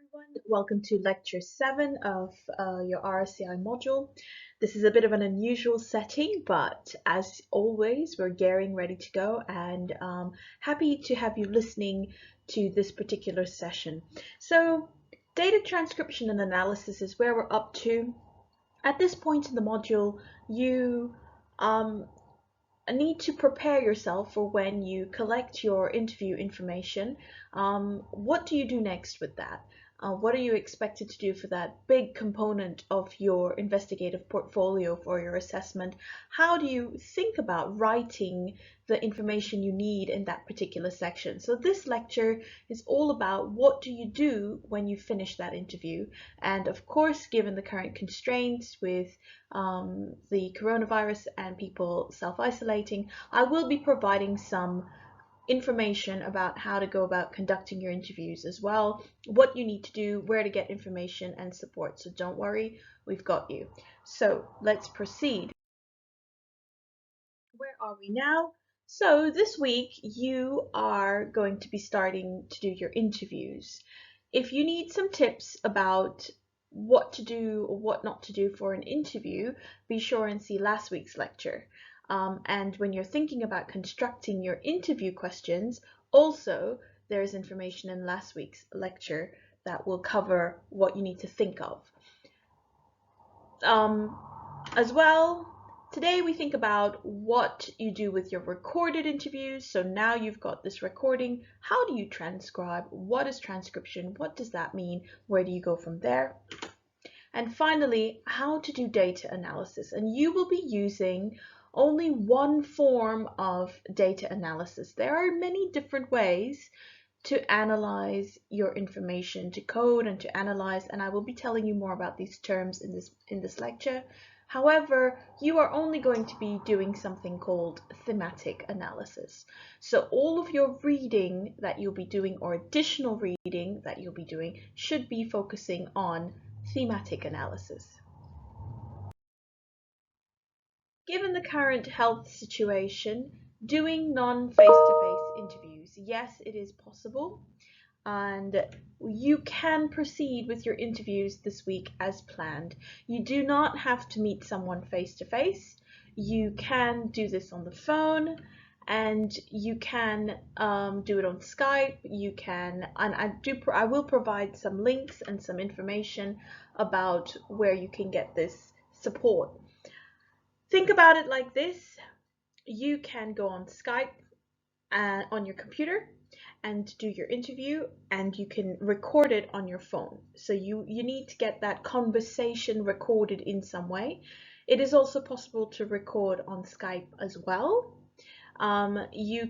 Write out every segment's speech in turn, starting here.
everyone. Welcome to Lecture 7 of your RSCI module. This is a bit of an unusual setting, but as always, we're gearing ready to go and happy to have you listening to this particular session. So, data transcription and analysis is where we're up to. At this point in the module, you need to prepare yourself for when you collect your interview information. What do you do next with that? What are you expected to do for that big component of your investigative portfolio for your assessment? How do you think about writing the information you need in that particular section? So this lecture is all about what do you do when you finish that interview. And of course, given the current constraints with the coronavirus and people self-isolating, I will be providing some information about how to go about conducting your interviews as well, what you need to do, where to get information and support. So don't worry, we've got you. So let's proceed. Where are we now? So this week you are going to be starting to do your interviews. If you need some tips about what to do or what not to do for an interview, be sure and see last week's lecture. And when you're thinking about constructing your interview questions, also there's information in last week's lecture that will cover what you need to think of. As well, today we think about what you do with your recorded interviews. So now you've got this recording. How do you transcribe? What is transcription? What does that mean? Where do you go from there? And finally, how to do data analysis. And you will be using only one form of data analysis. There are many different ways to analyze your information, to code and to analyze, and I will be telling you more about these terms in this lecture. However, you are only going to be doing something called thematic analysis. So all of your reading that you'll be doing or additional reading that you'll be doing should be focusing on thematic analysis. Given the current health situation, doing non-face-to-face interviews, yes, it is possible, and you can proceed with your interviews this week as planned. You do not have to meet someone face-to-face. You can do this on the phone, and you can do it on Skype. You can, and I will provide some links and some information about where you can get this support. Think about it like this. You can go on Skype on your computer and do your interview, and you can record it on your phone. So you need to get that conversation recorded in some way. It is also possible to record on Skype as well. You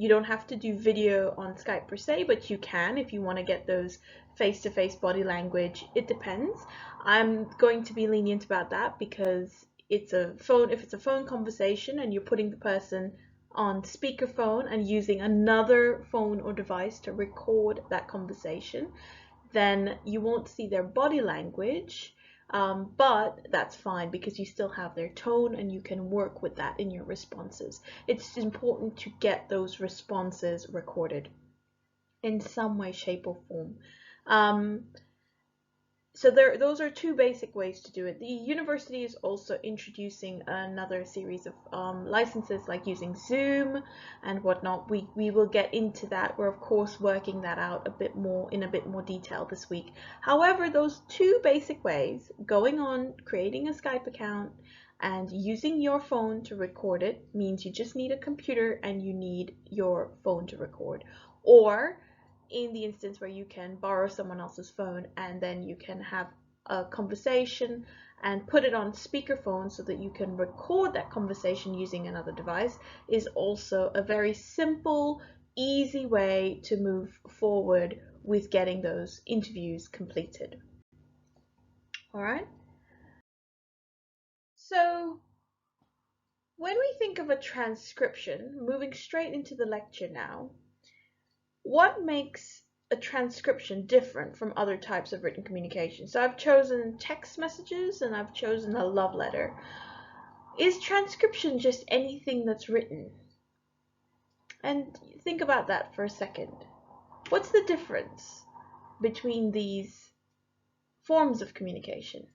don't have to do video on Skype per se, but you can if you want to get those face-to-face body language. It depends. I'm going to be lenient about that because if it's a phone conversation and you're putting the person on speakerphone and using another phone or device to record that conversation, then you won't see their body language, but that's fine because you still have their tone and you can work with that in your responses. It's important to get those responses recorded in some way, shape, or form. So those are two basic ways to do it. The university is also introducing another series of licenses, like using Zoom and whatnot. We will get into that. We're of course working that out in a bit more detail this week. However, those two basic ways, going on, creating a Skype account, and using your phone to record it, means you just need a computer and you need your phone to record. Or in the instance where you can borrow someone else's phone and then you can have a conversation and put it on speakerphone so that you can record that conversation using another device, is also a very simple, easy way to move forward with getting those interviews completed. All right. So when we think of a transcription, moving straight into the lecture now, what makes a transcription different from other types of written communication? So I've chosen text messages and I've chosen a love letter. Is transcription just anything that's written? And think about that for a second. What's the difference? between these forms of communication?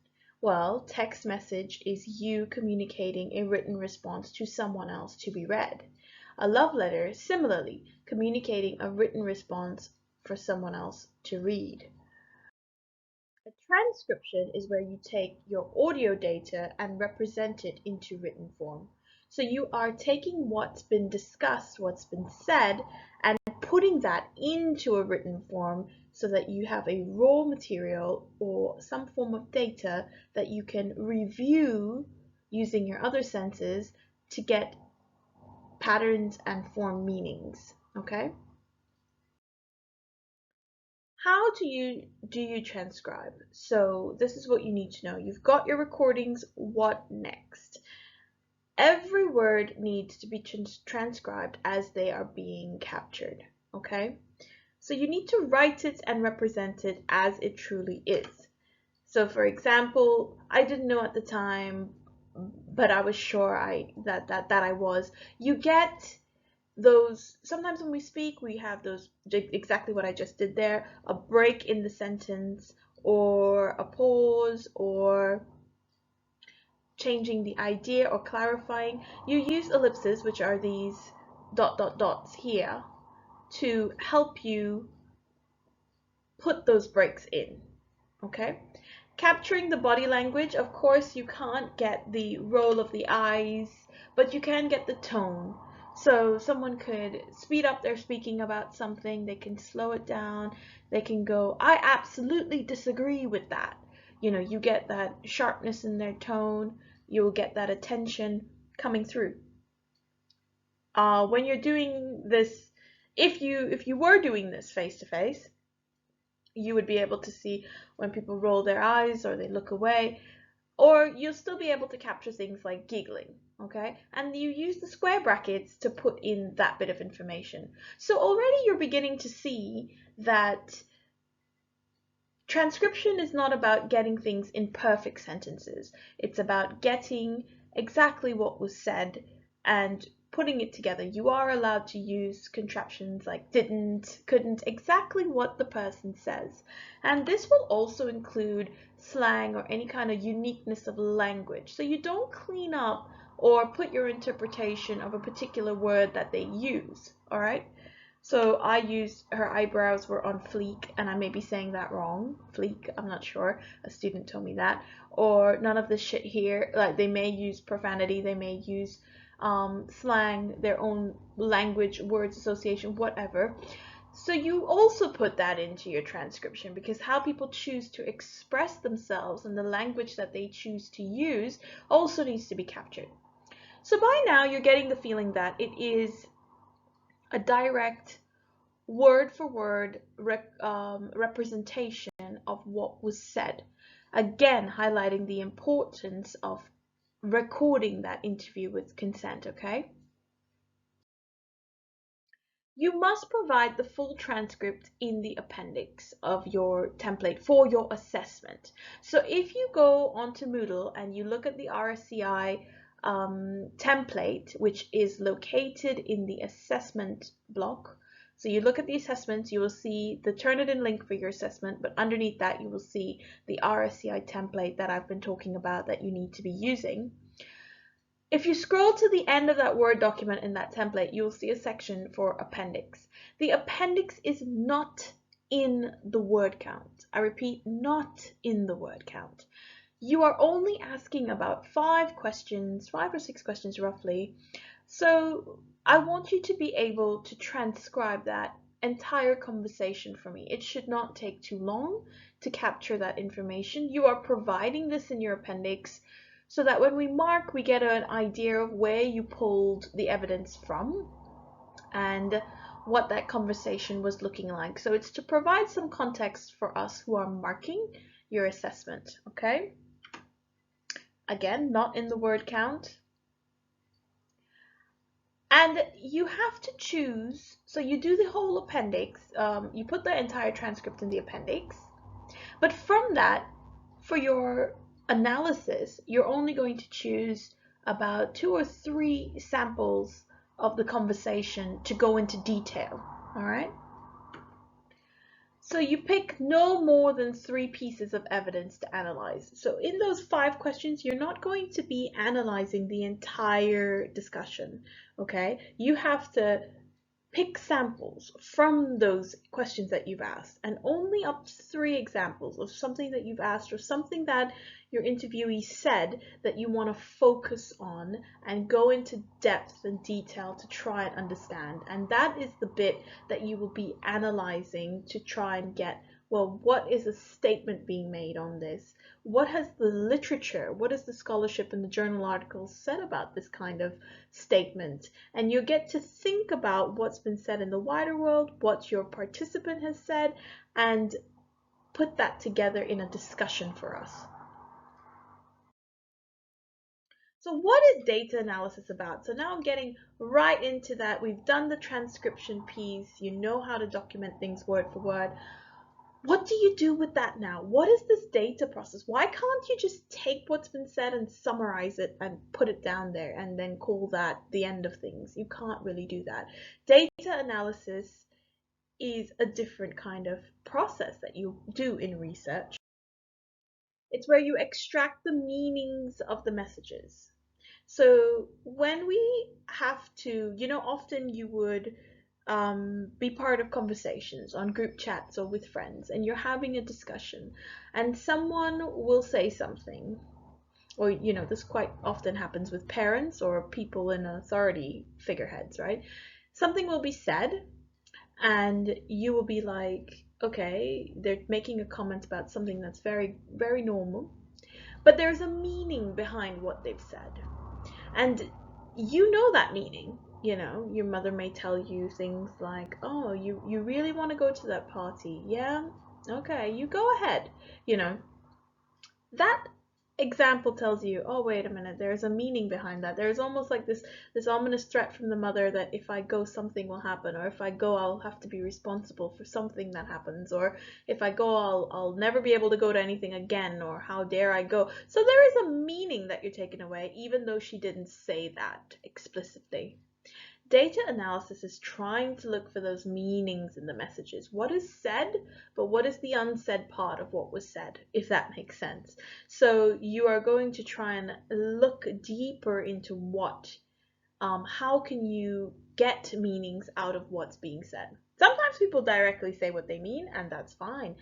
Well, text message is you communicating a written response to someone else to be read. A love letter, similarly, communicating a written response for someone else to read. A transcription is where you take your audio data and represent it into written form. So you are taking what's been discussed, what's been said, and putting that into a written form so that you have a raw material or some form of data that you can review using your other senses to get patterns and form meanings. Okay? How do you transcribe? So this is what you need to know. You've got your recordings. What next? Every word needs to be transcribed as they are being captured. Okay? So you need to write it and represent it as it truly is. So for example, I didn't know at the time, but I was sure that I was. You get those, sometimes when we speak, we have those, exactly what I just did there, a break in the sentence, or a pause, or changing the idea or clarifying. You use ellipses, which are these dots here, to help you put those breaks in. Okay? Capturing the body language, of course you can't get the roll of the eyes, but you can get the tone. So someone could speed up their speaking about something, they can slow it down, they can go, I absolutely disagree with that. You know, you get that sharpness in their tone, you'll get that attention coming through. When you're doing this, if you were doing this face to face, you would be able to see when people roll their eyes or they look away, or you'll still be able to capture things like giggling, okay? And you use the square brackets to put in that bit of information. So already you're beginning to see that transcription is not about getting things in perfect sentences. It's about getting exactly what was said and putting it together. You are allowed to use contraptions like didn't, couldn't, exactly what the person says. And this will also include slang or any kind of uniqueness of language. So you don't clean up or put your interpretation of a particular word that they use, all right? So I used her eyebrows were on fleek, and I may be saying that wrong. Fleek, I'm not sure. A student told me that. Or none of this shit here. Like they may use profanity, they may use slang, their own language, words association, whatever. So you also put that into your transcription, because how people choose to express themselves and the language that they choose to use also needs to be captured. So by now you're getting the feeling that it is a direct word for word representation of what was said. Again, highlighting the importance of recording that interview with consent, okay? You must provide the full transcript in the appendix of your template for your assessment. So if you go onto Moodle and you look at the RSCI template, which is located in the assessment block, so you look at the assessments, you will see the Turnitin link for your assessment, but underneath that you will see the RSCI template that I've been talking about that you need to be using. If you scroll to the end of that Word document in that template, you'll see a section for appendix. The appendix is not in the word count. I repeat, not in the word count. You are only asking about 5 or 6 questions roughly. So I want you to be able to transcribe that entire conversation for me. It should not take too long to capture that information. You are providing this in your appendix so that when we mark, we get an idea of where you pulled the evidence from and what that conversation was looking like. So it's to provide some context for us who are marking your assessment, okay? Again, not in the word count. And you have to choose, so you do the whole appendix, you put the entire transcript in the appendix, but from that, for your analysis, you're only going to choose about 2 or 3 samples of the conversation to go into detail, all right? So you pick no more than 3 pieces of evidence to analyze. So in those 5 questions, you're not going to be analyzing the entire discussion, okay? You have to pick samples from those questions that you've asked, and only up to 3 examples of something that you've asked or something that your interviewee said that you want to focus on and go into depth and detail to try and understand. And that is the bit that you will be analyzing to try and get, well, what is a statement being made on this? What has the literature, what is the scholarship and the journal articles said about this kind of statement? And you get to think about what's been said in the wider world, what your participant has said, and put that together in a discussion for us. So what is data analysis about? So now I'm getting right into that. We've done the transcription piece. You know how to document things word for word. What do you do with that now? What is this data process? Why can't you just take what's been said and summarize it and put it down there and then call that the end of things? You can't really do that. Data analysis is a different kind of process that you do in research. It's where you extract the meanings of the messages. So when we have to, often you would be part of conversations on group chats or with friends, and you're having a discussion, and someone will say something, or this quite often happens with parents or people in authority figureheads, right? Something will be said, and you will be like, okay, they're making a comment about something that's very, very normal, but there's a meaning behind what they've said. And you know that meaning. Your mother may tell you things like, oh, you really want to go to that party? Yeah? Okay, you go ahead. That example tells you, oh, wait a minute, there's a meaning behind that. There's almost like this ominous threat from the mother that if I go, something will happen, or if I go, I'll have to be responsible for something that happens, or if I go, I'll never be able to go to anything again, or how dare I go. So there is a meaning that you're taking away, even though she didn't say that explicitly. Data analysis is trying to look for those meanings in the messages. What is said, but what is the unsaid part of what was said, if that makes sense. So you are going to try and look deeper into how can you get meanings out of what's being said. Sometimes people directly say what they mean, and that's fine.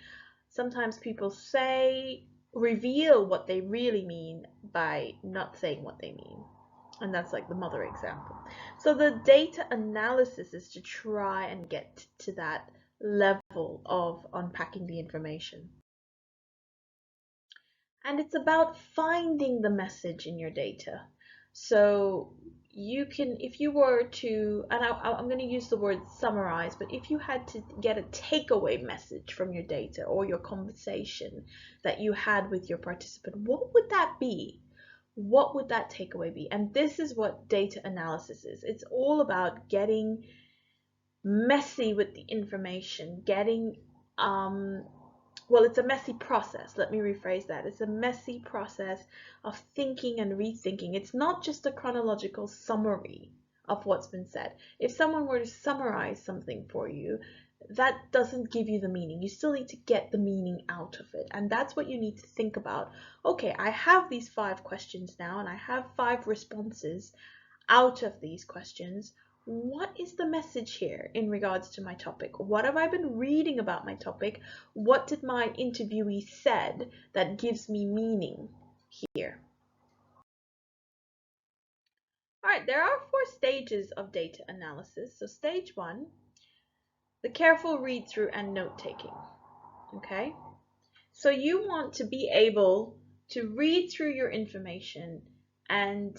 Sometimes people reveal what they really mean by not saying what they mean. And that's like the mother example. So the data analysis is to try and get to that level of unpacking the information. And it's about finding the message in your data. So you can, if you were to, and I'm going to use the word summarize, but if you had to get a takeaway message from your data or your conversation that you had with your participant, what would that be? What would that takeaway be? And this is what data analysis is. It's all about getting messy with the information, well, it's a messy process. Let me rephrase that. It's a messy process of thinking and rethinking. It's not just a chronological summary of what's been said. If someone were to summarize something for you, that doesn't give you the meaning. You still need to get the meaning out of it. And that's what you need to think about. Okay, I have these 5 questions now, and I have 5 responses out of these questions. What is the message here in regards to my topic? What have I been reading about my topic? What did my interviewee said that gives me meaning here? All right, there are 4 stages of data analysis. So stage 1, the careful read through and note taking. Okay, so you want to be able to read through your information and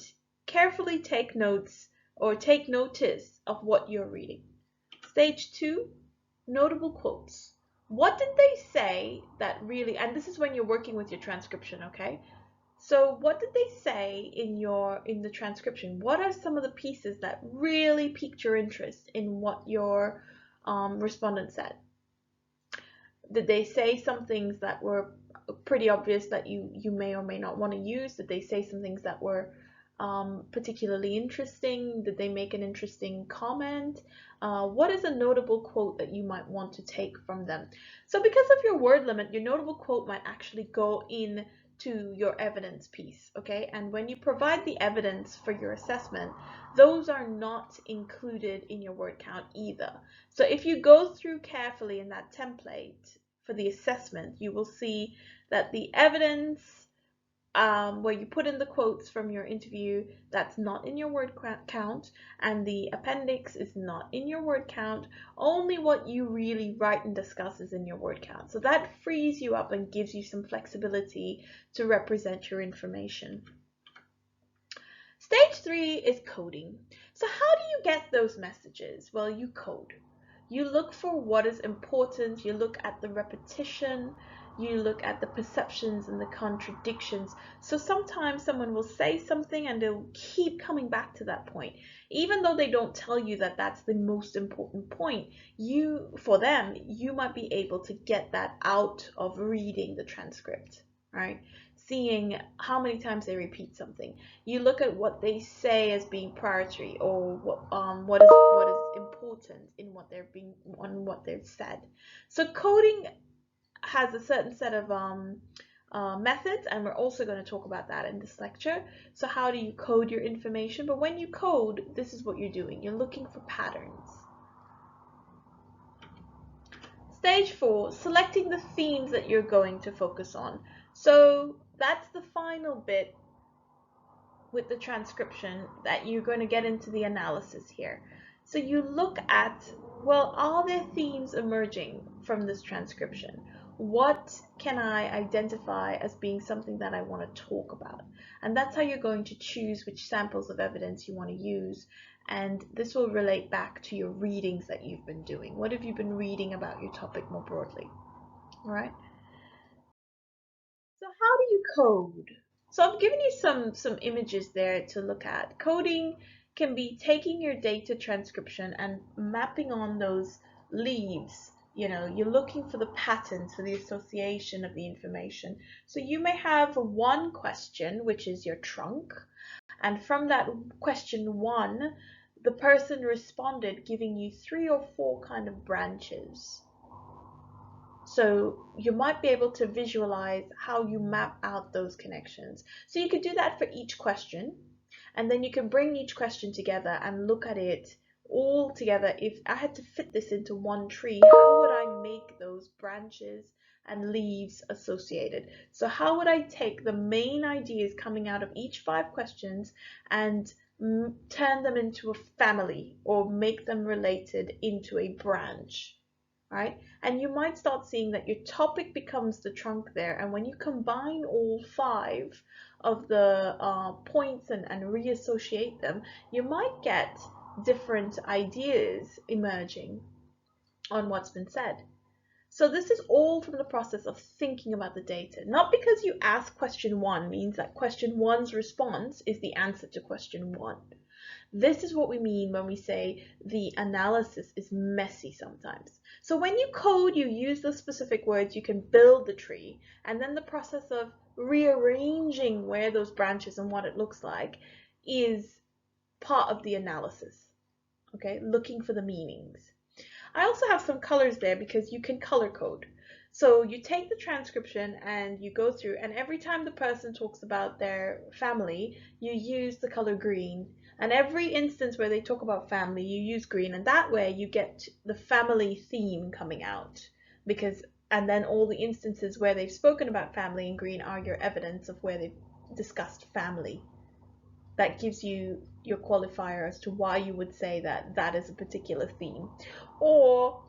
carefully take notes or take notice of what you're reading. Stage 2, notable quotes. What did they say that really, and this is when you're working with your transcription, okay? So what did they say in the transcription? What are some of the pieces that really piqued your interest in what your respondent said? Did they say some things that were pretty obvious that you may or may not want to use? Did they say some things that were particularly interesting? Did they make an interesting comment? What is a notable quote that you might want to take from them? So because of your word limit, your notable quote might actually go in to your evidence piece, okay? And when you provide the evidence for your assessment, those are not included in your word count either. So if you go through carefully in that template for the assessment, you will see that the evidence where you put in the quotes from your interview, that's not in your word count, and the appendix is not in your word count. Only what you really write and discuss is in your word count. So that frees you up and gives you some flexibility to represent your information. Stage 3 is coding. So how do you get those messages? Well, you code. You look for what is important, you look at the repetition, you look at the perceptions and the contradictions. So sometimes someone will say something and they'll keep coming back to that point. Even though they don't tell you that that's the most important point, for them, you might be able to get that out of reading the transcript, right? Seeing how many times they repeat something. You look at what they say as being priority, or what is important in what they've said. So coding has a certain set of methods, and we're also going to talk about that in this lecture. So how do you code your information? But when you code, this is what you're doing. You're looking for patterns. Stage 4, selecting the themes that you're going to focus on. So that's the final bit with the transcription, that you're going to get into the analysis here. So you look at, well, are there themes emerging from this transcription? What can I identify as being something that I want to talk about? And that's how you're going to choose which samples of evidence you want to use. And this will relate back to your readings that you've been doing. What have you been reading about your topic more broadly? All right. So how do you code? So I've given you some images there to look at. Coding can be taking your data transcription and mapping on those leaves. You know, you're looking for the patterns, for the association of the information. So you may have one question, which is your trunk, and from that question 1, the person responded giving you 3 or 4 kind of branches. So you might be able to visualize how you map out those connections. So you could do that for each question, and then you can bring each question together and look at it all together. If I had to fit this into one tree, how would I make those branches and leaves associated? So how would I take the main ideas coming out of each 5 questions and turn them into a family, or make them related into a branch? Right? And you might start seeing that your topic becomes the trunk there, and when you combine all 5 of the points and reassociate them, you might get different ideas emerging on what's been said. So this is all from the process of thinking about the data. Not because you ask question 1 means that question 1's response is the answer to question 1. This is what we mean when we say the analysis is messy sometimes. So when you code, you use the specific words, you can build the tree, and then the process of rearranging where those branches and what it looks like is part of the analysis, okay? Looking for the meanings. I also have some colors there because you can color code. So you take the transcription and you go through, and every time the person talks about their family, you use the color green. And every instance where they talk about family, you use green, and that way you get the family theme coming out. And then all the instances where they've spoken about family in green are your evidence of where they've discussed family. That gives you your qualifier as to why you would say that that is a particular theme. Or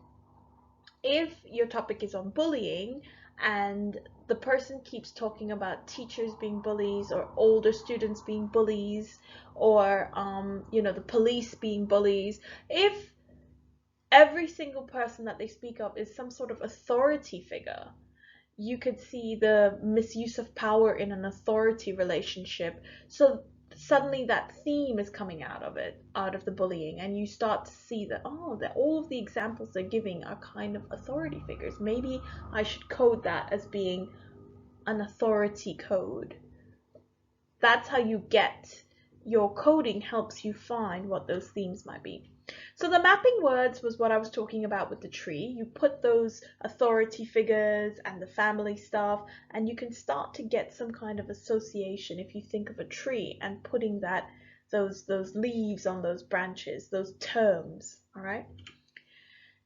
if your topic is on bullying and the person keeps talking about teachers being bullies, or older students being bullies, or the police being bullies, if every single person that they speak of is some sort of authority figure, you could see the misuse of power in an authority relationship. So suddenly that theme is coming out of the bullying, and you start to see that, that all of the examples they're giving are kind of authority figures. Maybe I should code that as being an authority code. That's how you get your coding, helps you find what those themes might be. So the mapping words was what I was talking about with the tree. You put those authority figures and the family stuff, and you can start to get some kind of association if you think of a tree and putting those leaves on those branches, those terms, all right?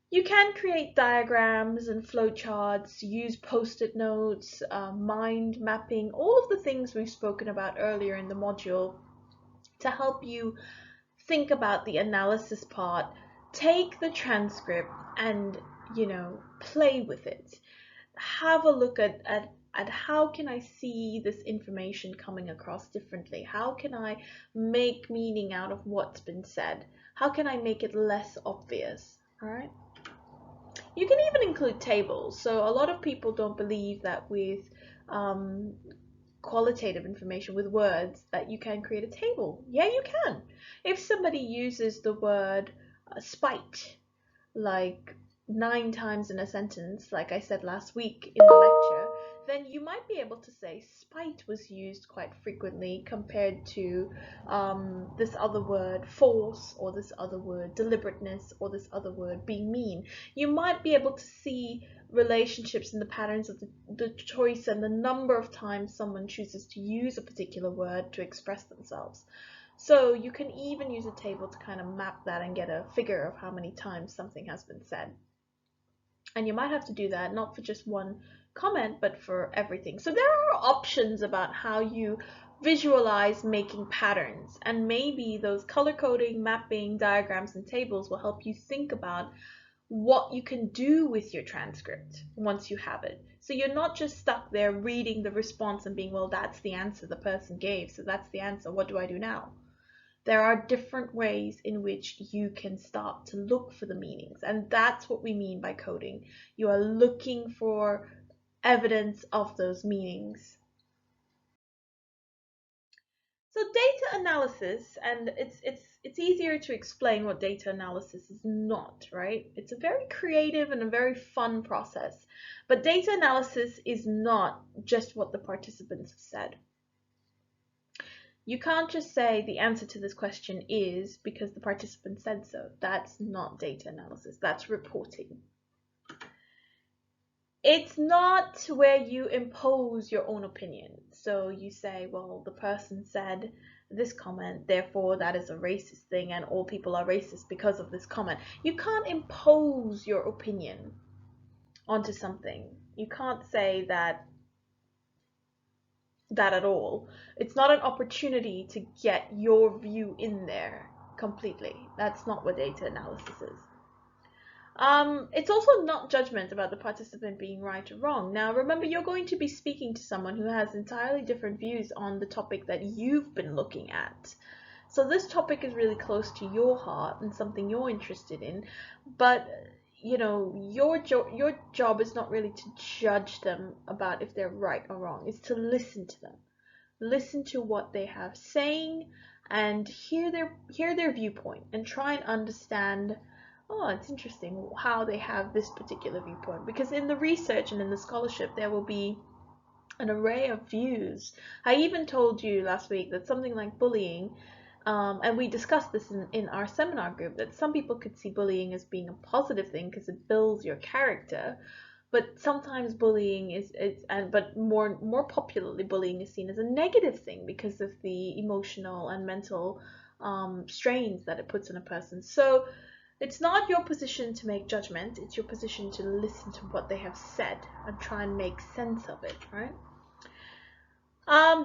You can create diagrams and flowcharts, use post-it notes, mind mapping, all of the things we've spoken about earlier in the module to help you think about the analysis part. Take the transcript and, play with it. Have a look at how can I see this information coming across differently? How can I make meaning out of what's been said? How can I make it less obvious? All right. You can even include tables. So a lot of people don't believe that with qualitative information, with words, that you can create a table. Yeah, you can. If somebody uses the word spite like 9 times in a sentence, like I said last week in the lecture, then you might be able to say spite was used quite frequently compared to this other word force, or this other word deliberateness, or this other word being mean. You might be able to see relationships in the patterns of the choice and the number of times someone chooses to use a particular word to express themselves. So you can even use a table to kind of map that and get a figure of how many times something has been said. And you might have to do that not for just one comment, but for everything. So there are options about how you visualize making patterns, and maybe those color coding, mapping, diagrams, and tables will help you think about what you can do with your transcript once you have it. So you're not just stuck there reading the response and being, well, that's the answer the person gave, so that's the answer, what do I do now? There are different ways in which you can start to look for the meanings, and that's what we mean by coding. You are looking for evidence of those meanings. So data analysis, and it's easier to explain what data analysis is not, right? It's a very creative and a very fun process. But data analysis is not just what the participants have said. You can't just say the answer to this question is because the participant said so. That's not data analysis, that's reporting. It's not where you impose your own opinion. So you say, well, the person said this comment, therefore that is a racist thing and all people are racist because of this comment. You can't impose your opinion onto something. You can't say that at all. It's not an opportunity to get your view in there completely. That's not what data analysis is. It's also not judgment about the participant being right or wrong. Now, remember, you're going to be speaking to someone who has entirely different views on the topic that you've been looking at. So this topic is really close to your heart and something you're interested in, but your job is not really to judge them about if they're right or wrong. It's to listen to them, listen to what they have saying, and hear their viewpoint and try and understand. Oh, it's interesting how they have this particular viewpoint, because in the research and in the scholarship there will be an array of views. I even told you last week that something like bullying, and we discussed this in our seminar group, that some people could see bullying as being a positive thing because it builds your character, but sometimes bullying but more popularly bullying is seen as a negative thing because of the emotional and mental strains that it puts on a person. So it's not your position to make judgment, it's your position to listen to what they have said and try and make sense of it, right?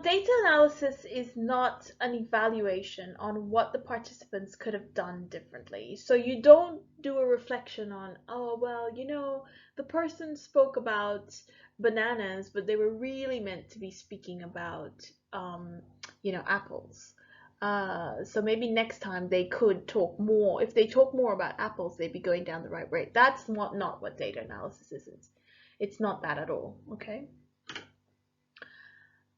Data analysis is not an evaluation on what the participants could have done differently. So you don't do a reflection on, oh, well, the person spoke about bananas, but they were really meant to be speaking about, apples. So maybe next time they could talk more. If they talk more about apples, they'd be going down the right way. That's not what data analysis is. It's not that at all, okay?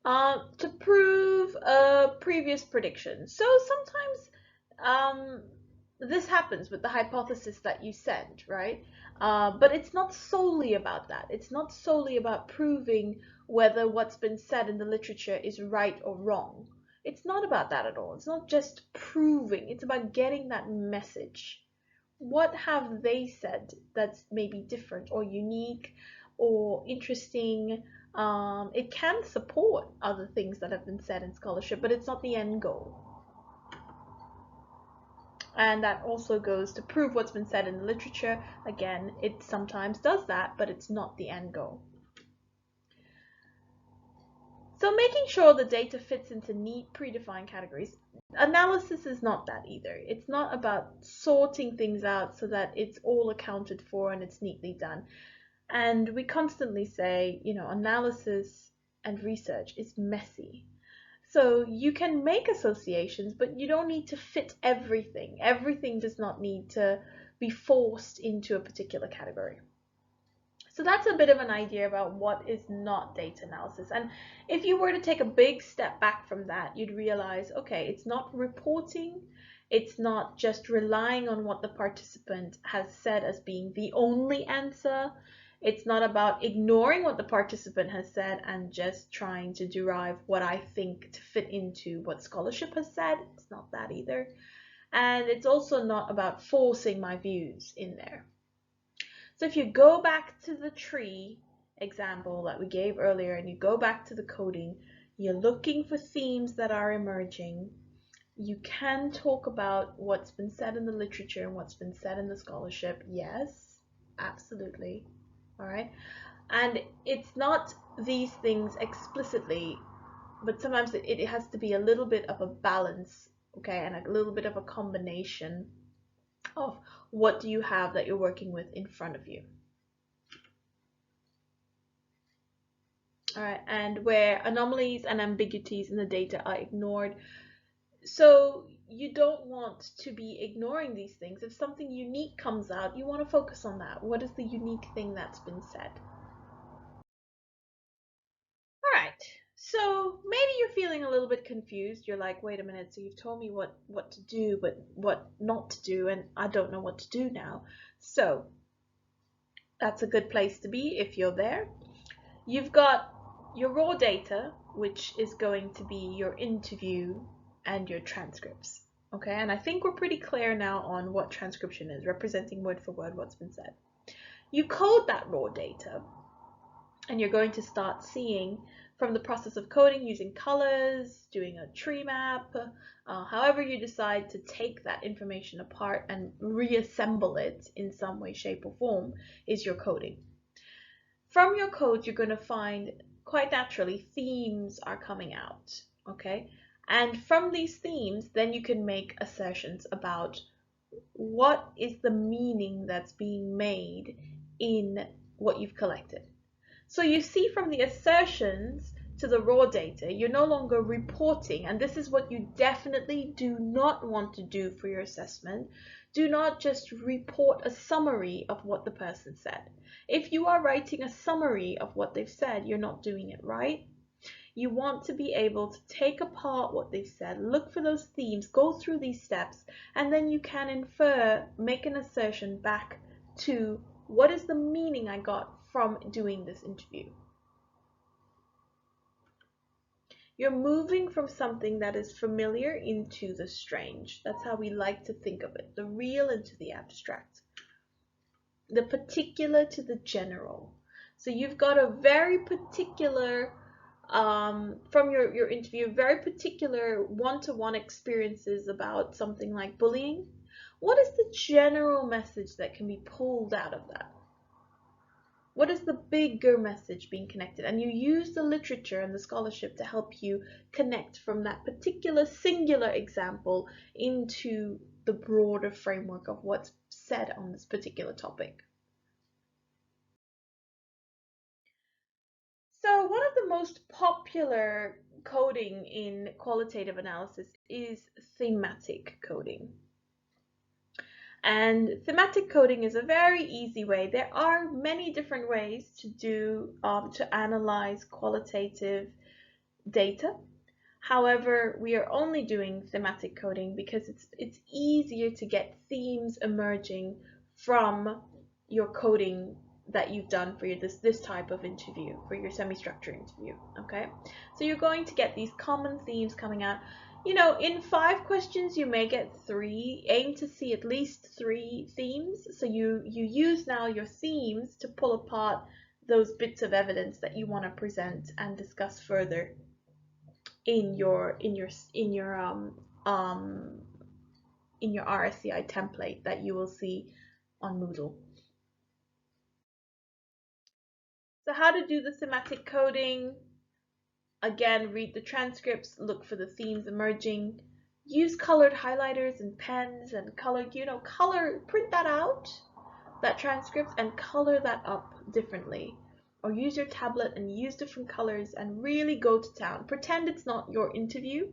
To prove a previous prediction. So sometimes this happens with the hypothesis that you send, right? But it's not solely about that. It's not solely about proving whether what's been said in the literature is right or wrong. It's not about that at all. It's not just proving. It's about getting that message what have they said that's maybe different or unique or interesting. It can support other things that have been said in scholarship, but it's not the end goal. And that also goes to prove what's been said in the literature. Again, it sometimes does that, but it's not the end goal. So making sure the data fits into neat predefined categories. Analysis is not that either. It's not about sorting things out so that it's all accounted for and it's neatly done. And we constantly say, analysis and research is messy. So you can make associations, but you don't need to fit everything. Everything does not need to be forced into a particular category. So that's a bit of an idea about what is not data analysis. And if you were to take a big step back from that, you'd realize, okay, it's not reporting. It's not just relying on what the participant has said as being the only answer. It's not about ignoring what the participant has said and just trying to derive what I think to fit into what scholarship has said. It's not that either. And it's also not about forcing my views in there. So if you go back to the tree example that we gave earlier and you go back to the coding, you're looking for themes that are emerging. You can talk about what's been said in the literature and what's been said in the scholarship. Yes, absolutely. All right. And it's not these things explicitly, but sometimes it has to be a little bit of a balance, okay, and a little bit of a combination of what do you have that you're working with in front of you. All right, and where anomalies and ambiguities in the data are ignored. So you don't want to be ignoring these things. If something unique comes out, you want to focus on that. What is the unique thing that's been said? All right, so maybe you're feeling a little bit confused. You're like, wait a minute, so you've told me what to do, but what not to do, and I don't know what to do now. So that's a good place to be if you're there. You've got your raw data, which is going to be your interview and your transcripts. Okay, and I think we're pretty clear now on what transcription is, representing word for word what's been said. You code that raw data, and you're going to start seeing from the process of coding using colors, doing a tree map, however you decide to take that information apart and reassemble it in some way, shape, or form is your coding. From your code, you're going to find quite naturally themes are coming out, okay? And from these themes, then you can make assertions about what is the meaning that's being made in what you've collected. So you see from the assertions to the raw data, you're no longer reporting, and this is what you definitely do not want to do for your assessment. Do not just report a summary of what the person said. If you are writing a summary of what they've said, you're not doing it right. You want to be able to take apart what they've said, look for those themes, go through these steps, and then you can infer, make an assertion back to what is the meaning I got from doing this interview. You're moving from something that is familiar into the strange. That's how we like to think of it. The real into the abstract. The particular to the general. So you've got a very particular, from your interview, very particular one-to-one experiences about something like bullying. What is the general message that can be pulled out of that? What is the bigger message being connected? And you use the literature and the scholarship to help you connect from that particular singular example into the broader framework of what's said on this particular topic. So one of the most popular coding in qualitative analysis is thematic coding. And thematic coding is a very easy way. There are many different ways to analyze qualitative data. However, we are only doing thematic coding because it's easier to get themes emerging from your coding that you've done for this type of interview, for your semi-structured interview. Okay, so you're going to get these common themes coming out. you know, in 5 questions you may get 3. Aim to see at least 3 themes. So you use now your themes to pull apart those bits of evidence that you want to present and discuss further in your RSCI template that you will see on Moodle. So how to do the thematic coding? Again, read the transcripts, look for the themes emerging, use colored highlighters and pens and print that out, that transcript, and color that up differently. Or use your tablet and use different colors and really go to town. Pretend it's not your interview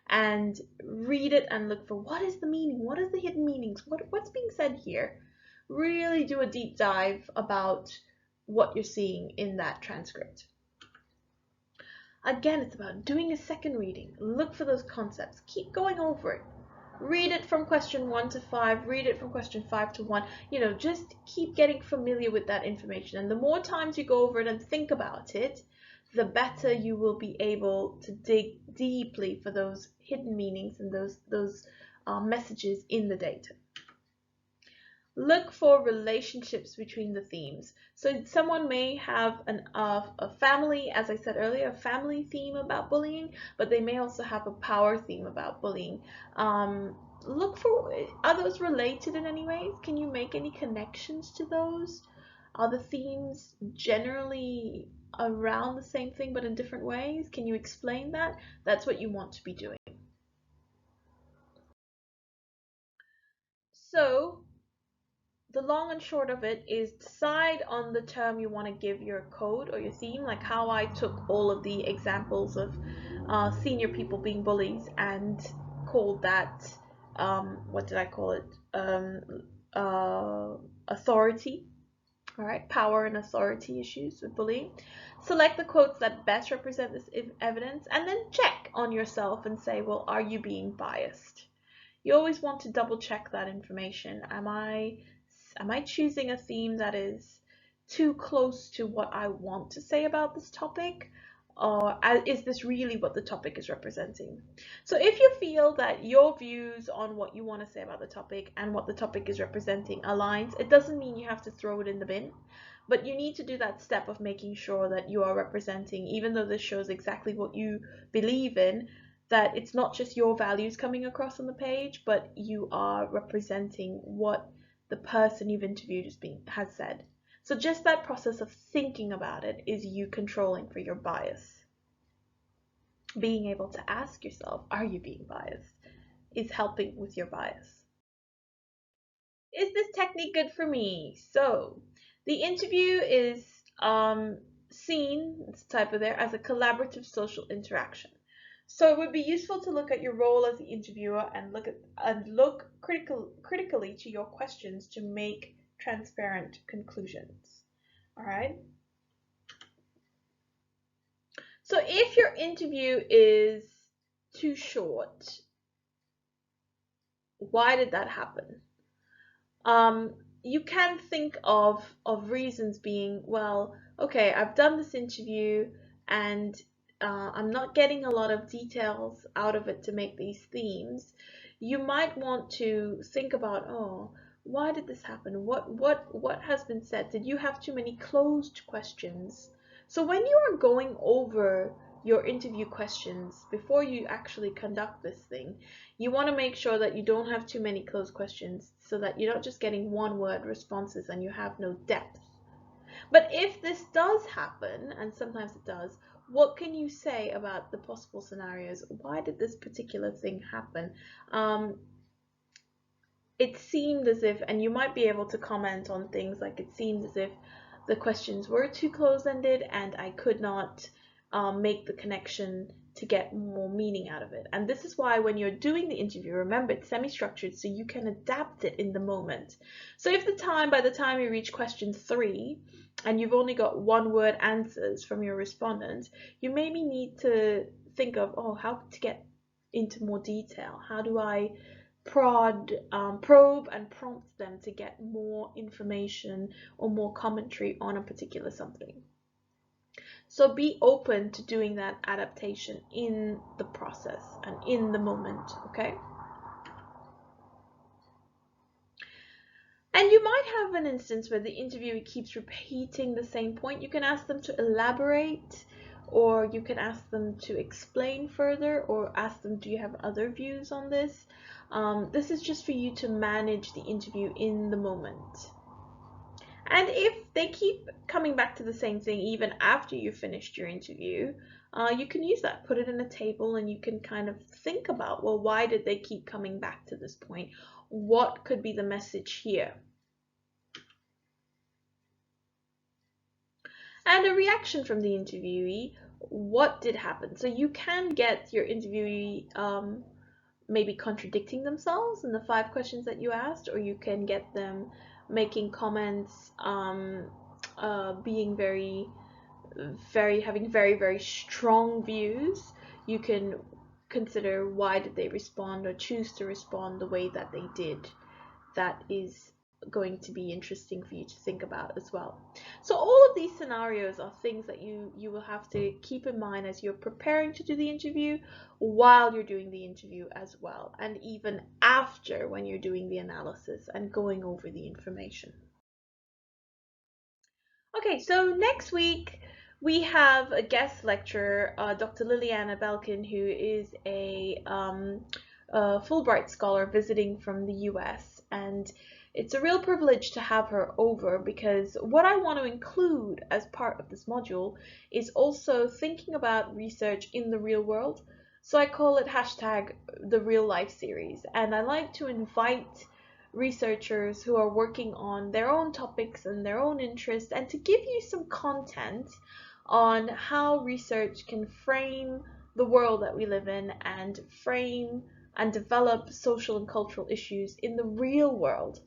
and read it and look for what is the meaning, what is the hidden meanings, what's being said here. Really do a deep dive about what you're seeing in that transcript. Again, it's about doing a second reading. Look for those concepts. Keep going over it. Read it from question 1 to 5. Read it from question 5 to 1. You know, just keep getting familiar with that information. And the more times you go over it and think about it, the better you will be able to dig deeply for those hidden meanings and those messages in the data. Look for relationships between the themes. So someone may have a family, as I said earlier, a family theme about bullying, but they may also have a power theme about bullying. Look for, are those related in any ways? Can you make any connections to those? Are the themes generally around the same thing but in different ways? Can you explain that? That's what you want to be doing. So the long and short of it is decide on the term you want to give your code or your theme, like how I took all of the examples of senior people being bullies and called that, what did I call it? Authority. All right, power and authority issues with bullying. Select the quotes that best represent this evidence and then check on yourself and say, well, are you being biased? You always want to double check that information. Am I choosing a theme that is too close to what I want to say about this topic? Or is this really what the topic is representing? So if you feel that your views on what you want to say about the topic and what the topic is representing aligns, it doesn't mean you have to throw it in the bin, but you need to do that step of making sure that you are representing, even though this shows exactly what you believe in, that it's not just your values coming across on the page, but you are representing what the person you've interviewed has said. So just that process of thinking about it is you controlling for your bias. Being able to ask yourself, are you being biased, is helping with your bias. Is this technique good for me? So the interview is seen, it's type of there, as a collaborative social interaction. So it would be useful to look at your role as the interviewer and look critically to your questions to make transparent conclusions. All right. So if your interview is too short, why did that happen? You can think of reasons being, well, okay, I've done this interview and I'm not getting a lot of details out of it to make these themes. You might want to think about, oh, why did this happen? What has been said? Did you have too many closed questions? So when you are going over your interview questions before you actually conduct this thing, you want to make sure that you don't have too many closed questions so that you're not just getting one-word responses and you have no depth. But if this does happen, and sometimes it does, what can you say about the possible scenarios? Why did this particular thing happen? It seemed as if, and you might be able to comment on things like, it seems as if the questions were too close-ended and I could not make the connection to get more meaning out of it. And this is why when you're doing the interview, remember it's semi-structured so you can adapt it in the moment. So if by the time you reach question 3 and you've only got one-word answers from your respondents, you maybe need to think of, oh, how to get into more detail. How do I probe and prompt them to get more information or more commentary on a particular something? So be open to doing that adaptation in the process and in the moment, okay? And you might have an instance where the interviewer keeps repeating the same point. You can ask them to elaborate, or you can ask them to explain further, or ask them, do you have other views on this? This is just for you to manage the interview in the moment. And if they keep coming back to the same thing even after you've finished your interview, you can use that, put it in a table, and you can kind of think about, well, why did they keep coming back to this point? What could be the message here? And a reaction from the interviewee. What did happen? So you can get your interviewee maybe contradicting themselves in the 5 questions that you asked, or you can get them making comments, being having very strong views. You can consider, why did they respond or choose to respond the way that they did. That is going to be interesting for you to think about as well. So all of these scenarios are things that you will have to keep in mind as you're preparing to do the interview, while you're doing the interview as well, and even after, when you're doing the analysis and going over the information. Okay, so next week we have a guest lecturer, Dr. Liliana Belkin, who is a Fulbright scholar visiting from the US, and it's a real privilege to have her over, because what I want to include as part of this module is also thinking about research in the real world. So I call it hashtag the real life series, and I like to invite researchers who are working on their own topics and their own interests, and to give you some content on how research can frame the world that we live in, and frame and develop social and cultural issues in the real world.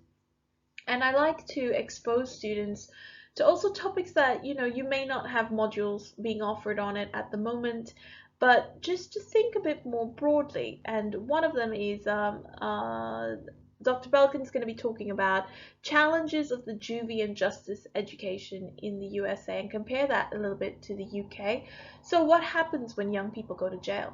And I like to expose students to also topics that, you may not have modules being offered on it at the moment, but just to think a bit more broadly. And one of them is Dr. Belkin's going to be talking about challenges of the juvie and justice education in the USA, and compare that a little bit to the UK. So what happens when young people go to jail?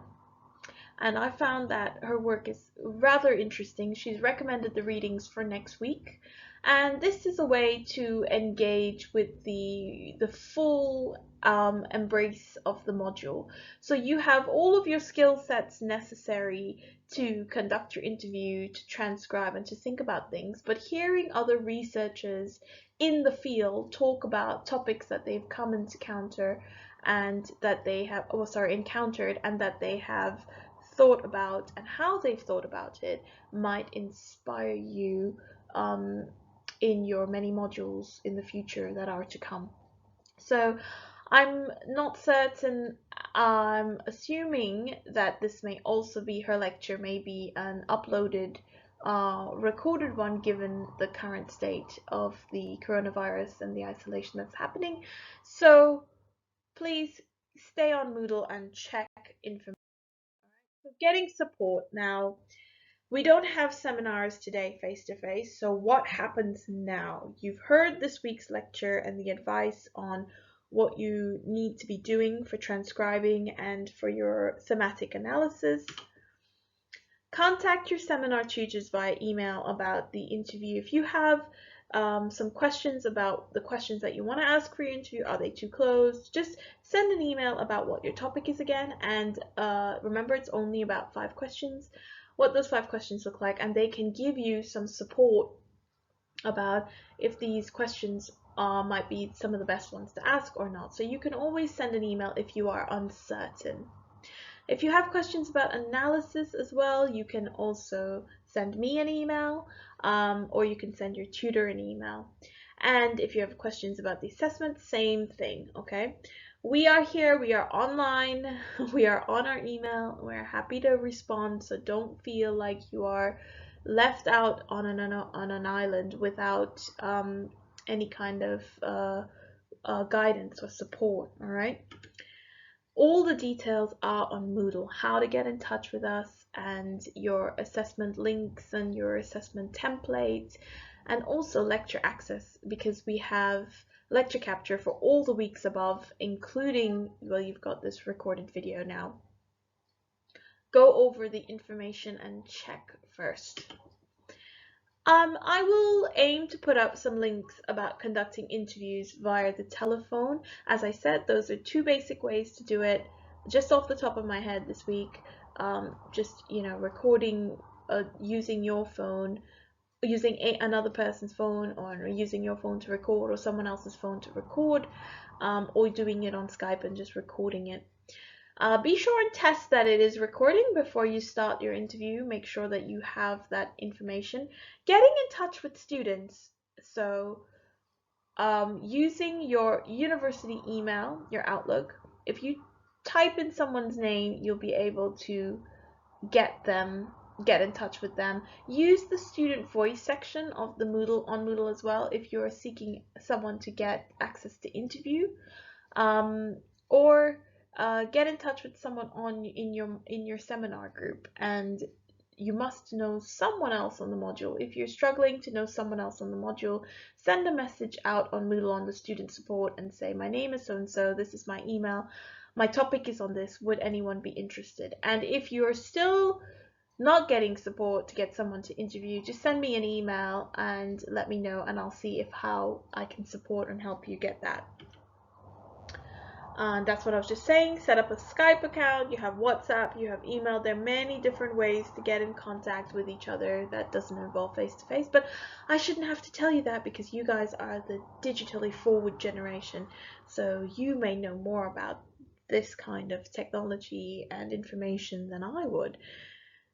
And I found that her work is rather interesting. She's recommended the readings for next week, and this is a way to engage with the full embrace of the module. So you have all of your skill sets necessary to conduct your interview, to transcribe, and to think about things, but hearing other researchers in the field talk about topics that they've come into encounter, and that they have encountered, and that they have thought about, and how they've thought about it, might inspire you in your many modules in the future that are to come. So I'm not certain. I'm assuming that this may also be her lecture, maybe an uploaded recorded one, given the current state of the coronavirus and the isolation that's happening. So please stay on Moodle and check information. Getting support now. We don't have seminars today face to face, so what happens now? You've heard this week's lecture and the advice on what you need to be doing for transcribing and for your thematic analysis. Contact your seminar tutors via email about the interview. If you have some questions about the questions that you want to ask for your interview, are they too closed? Just send an email about what your topic is again, and remember, it's only about 5 questions, what those 5 questions look like, and they can give you some support about if these questions might be some of the best ones to ask or not. So you can always send an email if you are uncertain. If you have questions about analysis as well, you can also send me an email, or you can send your tutor an email. And if you have questions about the assessment, same thing, okay? We are here, we are online, we are on our email, we're happy to respond, so don't feel like you are left out on an island without any kind of guidance or support, all right? All the details are on Moodle, how to get in touch with us, and your assessment links and your assessment templates, and also lecture access, because we have lecture capture for all the weeks above, including, well, you've got this recorded video now. Go over the information and check first. I will aim to put up some links about conducting interviews via the telephone. As I said, those are two basic ways to do it. Just off the top of my head this week, just, recording using your phone, using another person's phone, or using your phone to record, or someone else's phone to record, or doing it on Skype and just recording it. Be sure and test that it is recording before you start your interview. Make sure that you have that information. Getting in touch with students. So using your university email, your Outlook, if you type in someone's name, you'll be able to get in touch with them. Use the student voice section of the Moodle on Moodle as well if you're seeking someone to get access to interview, or get in touch with someone in your seminar group, and you must know someone else on the module. If you're struggling to know someone else on the module, send a message out on Moodle on the student support and say, my name is so and so, this is my email, my topic is on this, would anyone be interested? And if you're still not getting support to get someone to interview, just send me an email and let me know, and I'll see how I can support and help you get that. And that's what I was just saying. Set up a Skype account, you have WhatsApp, you have email. There are many different ways to get in contact with each other that doesn't involve face-to-face, but I shouldn't have to tell you that because you guys are the digitally forward generation, so you may know more about this kind of technology and information than I would.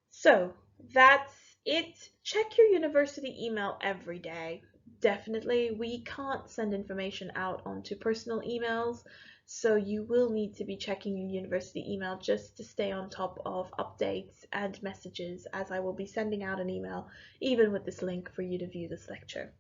So that's it. Check your university email every day. Definitely, we can't send information out onto personal emails, so you will need to be checking your university email just to stay on top of updates and messages, as I will be sending out an email even with this link for you to view this lecture.